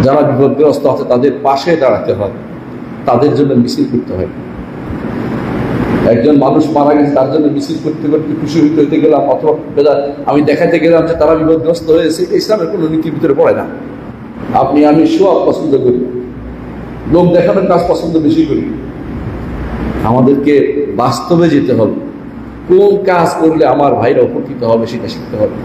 যারা বিপদগ্রস্ত আছে তাদের পাশে দাঁড়াতে হয়, তাদের জন্য মিছিল করতে হয়। একজন মানুষ মারা গেছে, তার জন্য মিছিল করতে করতে খুশি হইতে গেলাম, অথবা আমি দেখাতে গেলাম যে তারা বিপদগ্রস্ত হয়েছে, ইসলামের কোনো নীতির ভিতরে পড়ে না। আপনি আমি সব পছন্দ করি, লোক দেখানোর কাজ পছন্দ বেশি করি। আমাদেরকে বাস্তবে যেতে হবে, কোন কাজ করলে আমার ভাইরা উপকৃত হবে সেটা শিখতে হবে,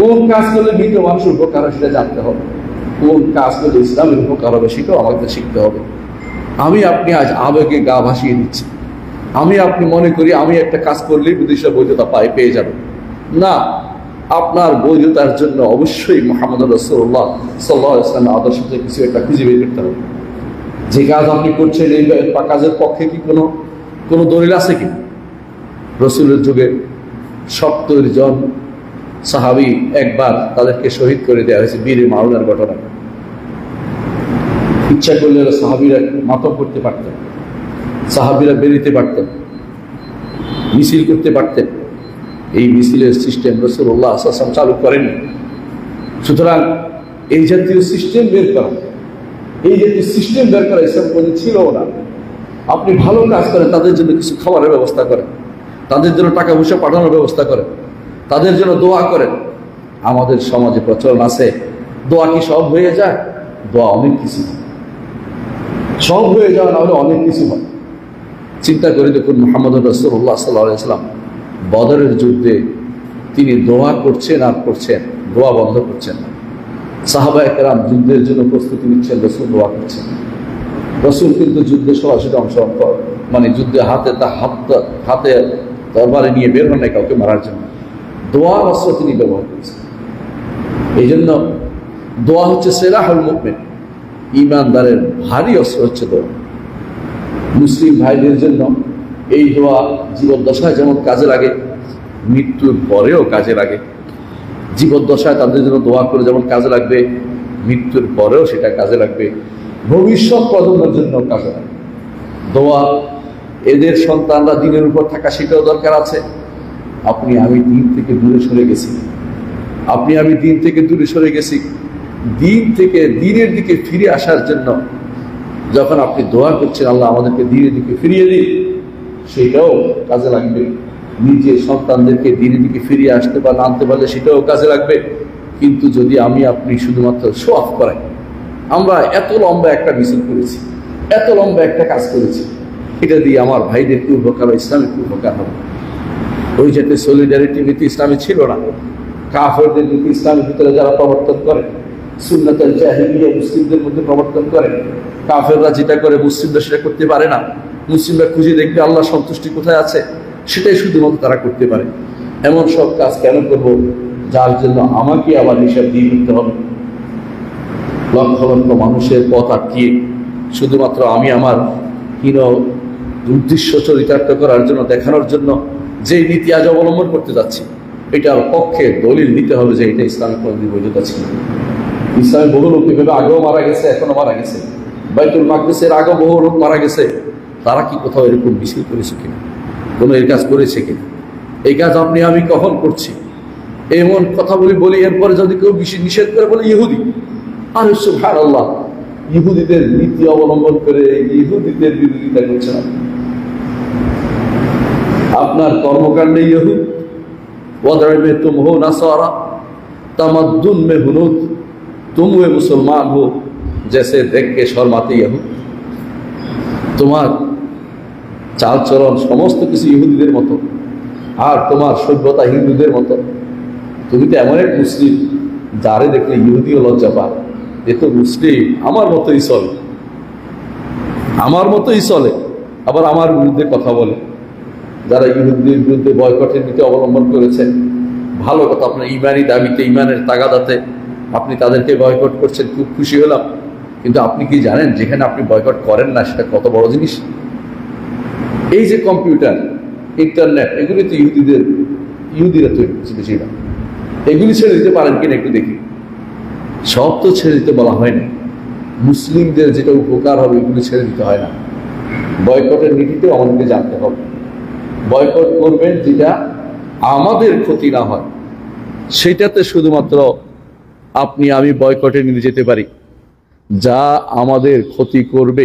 কোন কাজ করলে মৃত মানুষের উপকার হবে সেটা জানতে হবে, কোন কাজ করলে ইসলামের উপকার হবে সেটাও আমাদের শিখতে হবে। আমি আপনি আজ আবেগে গা ভাসিয়ে দিচ্ছি, আমি আপনি মনে করি আমি একটা কাজ করলেই বিদেশে বৈধতা পেয়ে যাবে না। আপনার বৈধতার জন্য অবশ্যই মুহাম্মদ রাসূলুল্লাহ সাল্লাল্লাহু আলাইহি ওয়াসাল্লামের আদর্শ থেকে কিছু একটা খুঁজে বের করতে হবে। যে কাজ আপনি করছেন এই কাজের পক্ষে কি কোনো দলিল আছে কি? রসুলের যুগে 70 জন সাহাবী একবার তাদেরকে শহীদ করে দেওয়া হয়েছে বীর মাউনার ঘটনা। ইচ্ছা করলে সাহাবীরা মাতম করতে পারতেন, সাহাবীরা বেরোতে পারতেন, মিছিল করতে পারতেন। এই মিছিলের সিস্টেম রাসূলুল্লাহ সাল্লাল্লাহু আলাইহি ওয়াসাল্লাম চালু করেননি। সুতরাং এই জাতীয় সিস্টেম বের করা, ইসলাম কোন ছিল না। আপনি ভালো কাজ করেন, তাদের জন্য কিছু খাবারের ব্যবস্থা করেন, তাদের জন্য টাকা পয়সা পাঠানোর ব্যবস্থা করেন, তাদের জন্য দোয়া করেন। আমাদের সমাজে প্রচলন আছে, দোয়া কি সব হয়ে যায়? দোয়া অনেক কিছু, সব হয়ে যাওয়া না হলে অনেক কিছু হয়। চিন্তা করে দেখুন, মুহাম্মদ রাসূলুল্লাহ সাল্লাল্লাহু আলাইহি ওয়াসাল্লাম বদরের যুদ্ধে তিনি দোয়া করছেন আর করছেন, দোয়া বন্ধ করছেন না। সাহাবায়ে কেরাম যুদ্ধের জন্য প্রস্তুতি নিচ্ছেন, রাসূল দোয়া করছেন। রাসূল কিন্তু যুদ্ধে সরাসরি অংশগ্রহণ মানে যুদ্ধে হাতে তরবারি নিয়ে বের হন নাই কাউকে মারার জন্য, দোয়া অস্ত্র তিনি ব্যবহার করেছেন। এই জন্য দোয়া হচ্ছে সিলাহুল মুমিন, ঈমানদারের ভারী অস্ত্র হচ্ছে দোয়া। মুসলিম ভাইদের জন্য এই দোয়া জীবদ্দশায় যেমন কাজে লাগে, মৃত্যুর পরেও কাজে লাগে। জীবদ্দশায় তাদের জন্য দোয়া করে যেমন কাজে লাগবে, মৃত্যুর পরেও সেটা কাজে লাগবে, ভবিষ্যৎ প্রজন্মের জন্য কাজে লাগবে। দোয়া এদের সন্তানরা দিনের উপর থাকা সেটাও দরকার আছে। আপনি আমি দিন থেকে দূরে সরে গেছি, দিন থেকে দিনের দিকে ফিরে আসার জন্য যখন আপনি দোয়া করছেন, আল্লাহ আমাদেরকে দিনের দিকে ফিরিয়ে দিন, সেটাও কাজে লাগবে। নিজে সন্তানদেরকে দিনের দিকে ফিরিয়ে আসতে বা আনতে পারলে সেটাও কাজে লাগবে। কিন্তু যদি আমি আপনি শুধুমাত্র শো অফ করাই, আমরা এত লম্বা একটা মিছিল করেছি, এত লম্বা একটা কাজ করেছি, এটা দিয়ে আমার ভাইদের কি উপকার, ইসলামের কি উপকার হবে? ওই যাতে সলিডারিটি নীতি ইসলামে ছিল না। কাফেরদের নীতি ইসলামের ভিতরে যারা প্রবর্তন করে, সুন্নাতুল জাহিলিয়া মুসলিমদের মধ্যে প্রবর্তন করে, কাফেররা যেটা করে মুসলিমরা সেটা করতে পারে না। মুসলিমরা খুঁজে দেখবে আল্লাহ সন্তুষ্টি কোথায় আছে, সেটাই শুধুমাত্র তারা করতে পারে। এমন সব কাজ কেন করবো যার জন্য আমাকে আবার হিসাব দিয়ে নিতে হবে? লক্ষ লক্ষ মানুষের পথ আটকিয়ে শুধুমাত্র আমি আমার হীন উদ্দেশ্য চরিতার্থ করার জন্য, দেখানোর জন্য যে নীতি আজ অবলম্বন করতে যাচ্ছি, এটার পক্ষে দলিল দিতে হবে যে এটা ইসলামিক কোনদিন বৈধতা ছিল। ইসলামে বহু লোক এভাবে আগেও মারা গেছে, এখনো মারা গেছে। বাইতুল মাকদিসের আগেও বহু লোক মারা গেছে। তারা কি কোথাও এরকম মিছিল করেছে কিনা, কোনো এর কাজ করেছে কিনা? এই কাজ আপনি আমি কখন করছি? এমন কথা বলি, এরপরে যদি কেউ নিষেধ করে বলে ইহুদি, আর সুবহানাল্লাহ, ইহুদিদের নীতি অবলম্বন করে ইহুদিদের বিরোধিতা করছে না। আপনার কর্মকাণ্ডে ইহুদ, ওয়াদর মে তুম হো নাসারা, তামাদ্দুন মে হুনুদ, তুম হে মুসলমান হো জैसे देख के शर्माते ইহুদ। তোমার চালচলন সমস্ত কিছু ইহুদিদের মতো, আর তোমার সভ্যতা হিন্দুদের মতো। তুমি তো এমন এক মুসলিম যারে দেখলে ইহুদিও লজ্জা পায়, এ তো মুসলিম, আমার মতোই চলে, আবার আমার বিরুদ্ধে কথা বলে। যারা ইহুদিদের বিরুদ্ধে বয়কটের নীতি অবলম্বন করেছেন, ভালো কথা, আপনার ইমানি দাবিতে, ইমানের তাগাদাতে আপনি তাদেরকে বয়কট করছেন, খুব খুশি হলাম। কিন্তু আপনি কি জানেন যেখানে আপনি বয়কট করেন না সেটা কত বড় জিনিস? এই যে কম্পিউটার, ইন্টারনেট, এগুলি তো ইহুদিরা তৈরি করছে বেশিরভাগ। এগুলি ছেড়ে দিতে পারেন কিনা একটু দেখি। সব তো ছেড়ে দিতে বলা হয় না, মুসলিমদের যেটা উপকার হবে এগুলি ছেড়ে দিতে হয় না। বয়কটের নীতিতেও আমাদেরকে জানতে হবে। বয়কট করবেন যেটা আমাদের ক্ষতি না হয়, সেটাতে শুধুমাত্র আপনি আমি বয়কটে নিয়ে যেতে পারি। যা আমাদের ক্ষতি করবে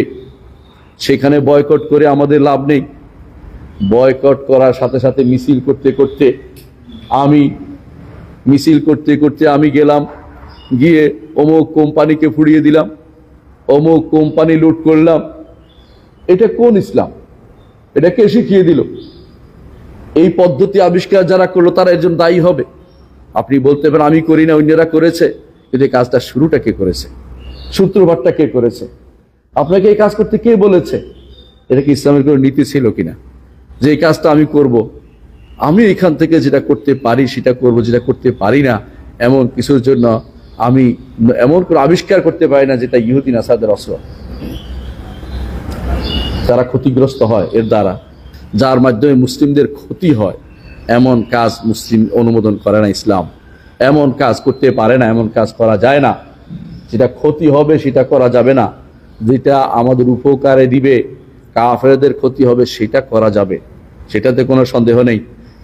সেখানে বয়কট করে আমাদের লাভ নেই। বয়কট করার সাথে সাথে মিছিল করতে করতে আমি গেলাম, গিয়ে অমুক কোম্পানিকে ফুরিয়ে দিলাম, অমুক কোম্পানি লুট করলাম। এটা কোন ইসলাম? এটা কে শিখিয়ে দিল? এই পদ্ধতি আবিষ্কার যারা করলো তারা এর জন্য দায়ী হবে। আপনি বলতে পারেন আমি করি না, অন্যরা করেছে, কিন্তু এই কাজটা শুরুটা কে করেছে? সূত্রপাতটা কে করেছে? আপনাকে এই কাজ করতে কে বলেছে? এটা কি ইসলামের কোনো নীতি ছিল কিনা যে এই কাজটা আমি করব? আমি এখান থেকে যেটা করতে পারি সেটা করব, যেটা করতে পারি না এমন কিছুর জন্য আমি এমন করে আবিষ্কার করতে পারি না যেটা ইহুদি নাসারদের অস্ত্র। তারা ক্ষতিগ্রস্ত হয় এর দ্বারা, যার মাধ্যমে মুসলিমদের ক্ষতি হয়, এমন কাজ মুসলিম অনুমোদন করে না ইসলাম। এমন কাজ করতে পারে না, এমন কাজ করা যায় না। যেটা ক্ষতি হবে সেটা করা যাবে না, যেটা আমাদের উপকারে দিবে, কাফেরদের ক্ষতি হবে সেটা করা যাবে, সেটাতে কোনো সন্দেহ নেই।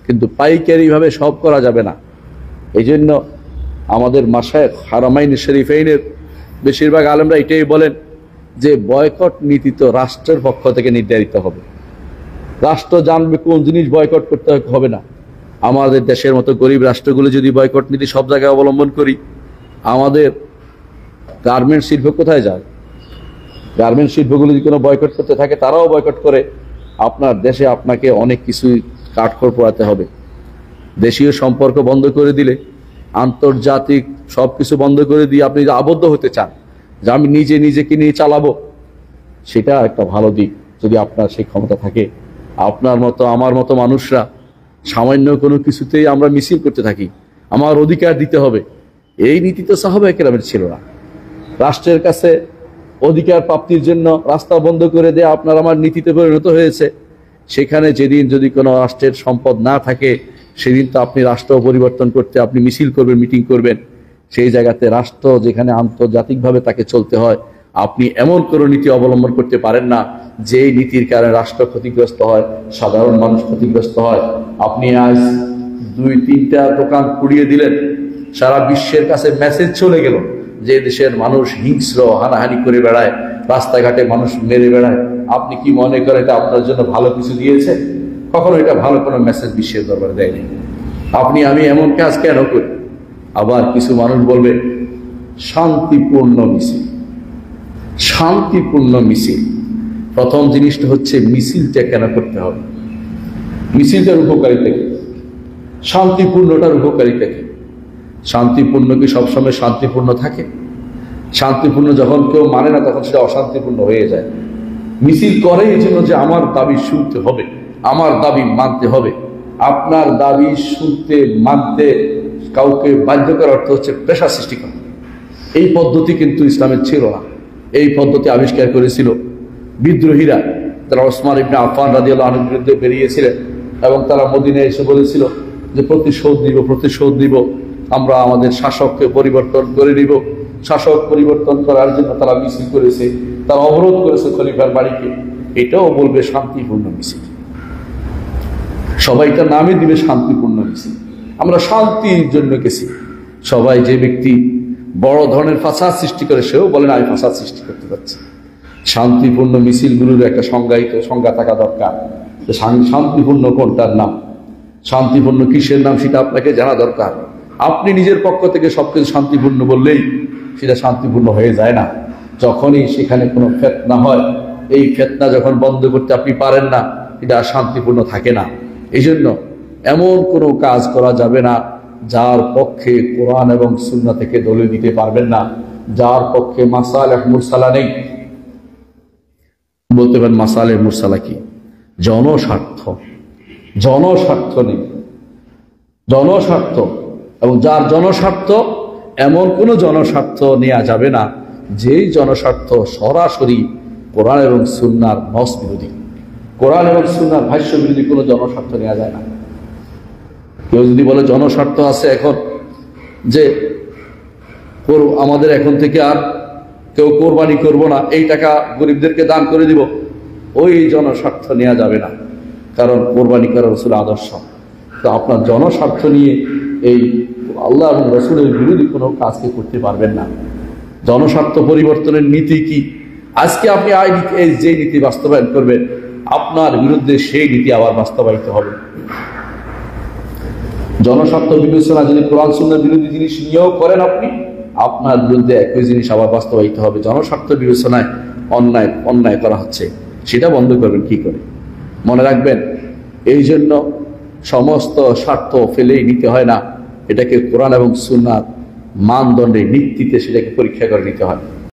কিন্তু পাইকারিভাবে সব করা যাবে না। এই জন্য আমাদের মাশায়েখ হারামাইন শরীফাইনের বেশিরভাগ আলেমরা এটাই বলেন যে বয়কট নীতি তো রাষ্ট্রের পক্ষ থেকে নির্ধারিত হবে। রাষ্ট্র জানবে কোন জিনিস বয়কট করতে হবে না। আমাদের দেশের মতো গরিব রাষ্ট্রগুলো যদি বয়কট নীতি সব জায়গায় অবলম্বন করি, আমাদের গার্মেন্টস শিল্প কোথায় যায়? গার্মেন্টস শিল্পগুলো যদি কোনো বয়কট করতে থাকে, তারাও বয়কট করে। আপনার দেশে আপনাকে অনেক কিছুই কাঠখড় পোড়াতে হবে। দেশীয় সম্পর্ক বন্ধ করে দিলে, আন্তর্জাতিক সব কিছু বন্ধ করে দিয়ে আপনি যদি আবদ্ধ হতে চান যে আমি নিজেকে নিয়ে চালাবো, সেটা একটা ভালো দিক যদি আপনার সেই ক্ষমতা থাকে। আপনার মতো আমার মতো মানুষরা সামান্য কোনো কিছুতেই আমরা মিছিল করতে থাকি, আমার অধিকার দিতে হবে, এই নীতি তো সাহাবায়ে কেরামের ছিল না। রাষ্ট্রের কাছে অধিকার প্রাপ্তির জন্য রাস্তা বন্ধ করে দেয়া আপনার আমার নীতিতে পরিণত হয়েছে। সেখানে যেদিন যদি কোনো রাষ্ট্রের সম্পদ না থাকে, সেদিন তো আপনি রাষ্ট্র পরিবর্তন করতে আপনি মিছিল করবেন, মিটিং করবেন। সেই জায়গাতে রাষ্ট্র যেখানে আন্তর্জাতিকভাবে তাকে চলতে হয়, আপনি এমন কোনো নীতি অবলম্বন করতে পারেন না যেই নীতির কারণে রাষ্ট্র ক্ষতিগ্রস্ত হয়, সাধারণ মানুষ ক্ষতিগ্রস্ত হয়। আপনি আজ 2-3টা দোকান পুড়িয়ে দিলেন, সারা বিশ্বের কাছে মেসেজ চলে গেল যে দেশের মানুষ হিংস্র, হানাহানি করে বেড়ায়, রাস্তাঘাটে মানুষ মেরে বেড়ায়। আপনি কি মনে করেন এটা আপনার জন্য ভালো কিছু দিয়েছে? কখনো এটা ভালো কোনো মেসেজ বিশ্বের দরবারে দেয়নি। আপনি আমি এমন কাজ কেন করি? আবার কিছু মানুষ বলবে শান্তিপূর্ণ মিছিল। শান্তিপূর্ণ মিছিল, প্রথম জিনিসটা হচ্ছে মিছিলটা কেন করতে হবে? মিছিলটার উপকারিতা কি? শান্তিপূর্ণটার উপকারিতা কি? শান্তিপূর্ণ কি সবসময় শান্তিপূর্ণ থাকে? শান্তিপূর্ণ যখন কেউ মানে না তখন সেটা অশান্তিপূর্ণ হয়ে যায়। মিছিল করে এই জন্য যে আমার দাবি শুনতে হবে, আমার দাবি মানতে হবে। আপনার দাবি শুনতে মানতে কাউকে বাধ্য করার অর্থ হচ্ছে পেশা সৃষ্টি করা। এই পদ্ধতি কিন্তু ইসলামের ছিল না। এই পদ্ধতি আবিষ্কার করেছিল বিদ্রোহীরা, তারা ওসমান ইবনে আফফান রাদিয়াল্লাহু আনহুর বিরুদ্ধে বেরিয়েছিলেন এবং তারা মদিনায় এসে বলেছিল যে প্রতিশোধ নিব, আমরা আমাদের শাসককে পরিবর্তন করে নিব। শাসক পরিবর্তন করার জন্য তারা মিছিল করেছে, তারা অবরোধ করেছে খলিফার বাড়িকে। এটাও বলবে শান্তিপূর্ণ মিছিল। সবাইটা নামে দিবে শান্তিপূর্ণ মিছিল। আমরা শান্তির জন্য গেছি। সবাই যে ব্যক্তি বড় ধরনের ফাসাদ সৃষ্টি করে সেও বলেন আমি ফাসাদ সৃষ্টি করতে পারছি। শান্তিপূর্ণ মিছিলগুলোর একটা সংজ্ঞা থাকা দরকার। শান্তিপূর্ণ কোনটার নাম, শান্তিপূর্ণ কিসের নাম সেটা আপনাকে জানা দরকার। আপনি নিজের পক্ষ থেকে সবকিছু শান্তিপূর্ণ বললেই সেটা শান্তিপূর্ণ হয়ে যায় না। যখনই সেখানে কোনো ফিতনা হয়, এই ফিতনা যখন বন্ধ করতে আপনি পারেন না, এটা শান্তিপূর্ণ থাকে না। এই জন্য এমন কোনো কাজ করা যাবে না যার পক্ষে কোরআন এবং সুন্নাহ থেকে দলিল দিতে পারবেন না, যার পক্ষে মাসালেহ মুরসালা নেই। বলতে পারেন মাসালেহ মুরসালা কি? জনস্বার্থ নেই, জনস্বার্থ। এবং যার জনস্বার্থ, এমন কোনো জনস্বার্থ নেওয়া যাবে না যেই জনস্বার্থ সরাসরি কোরআন এবং সুন্নাহর নস বিরোধী, কোরআন এবং সুন্নাহর ভাষ্য বিরোধী কোনো জনস্বার্থ নেওয়া যায় না। কেউ যদি বলে জনস্বার্থ আছে এখন যে আমাদের এখন থেকে আর কেউ কোরবানি করব না, এই টাকা গরিবদেরকে দান করে দিব, ওই জনস্বার্থ নেওয়া যাবে না, কারণ কোরবানি করা রাসূলের আদর্শ। তো আপনার জনস্বার্থ নিয়ে এই আল্লাহ এবং রাসূলের বিরোধী কোনো কাজকে করতে পারবেন না। জনস্বার্থ পরিবর্তনের নীতি কি? আজকে আপনি যে নীতি বাস্তবায়ন করবেন, আপনার বিরুদ্ধে সেই নীতি আবার বাস্তবায়িত হবে। জনস্বার্থ বিবেচনা যদি কোরআন সুন্নাহর বিরোধী জিনিস নিয়েও করেন আপনি, আপনার বিরুদ্ধে একই জিনিস আবার বাস্তবায়িত হবে। জনস্বার্থ বিবেচনায় অন্যায় করা হচ্ছে, সেটা বন্ধ করবেন কি করে? মনে রাখবেন, এই জন্য সমস্ত স্বার্থ ফেলেই নিতে হয় না, এটাকে কোরআন এবং সুন্নাহর মানদণ্ডে, ভিত্তিতে সেটাকে পরীক্ষা করে নিতে হয়।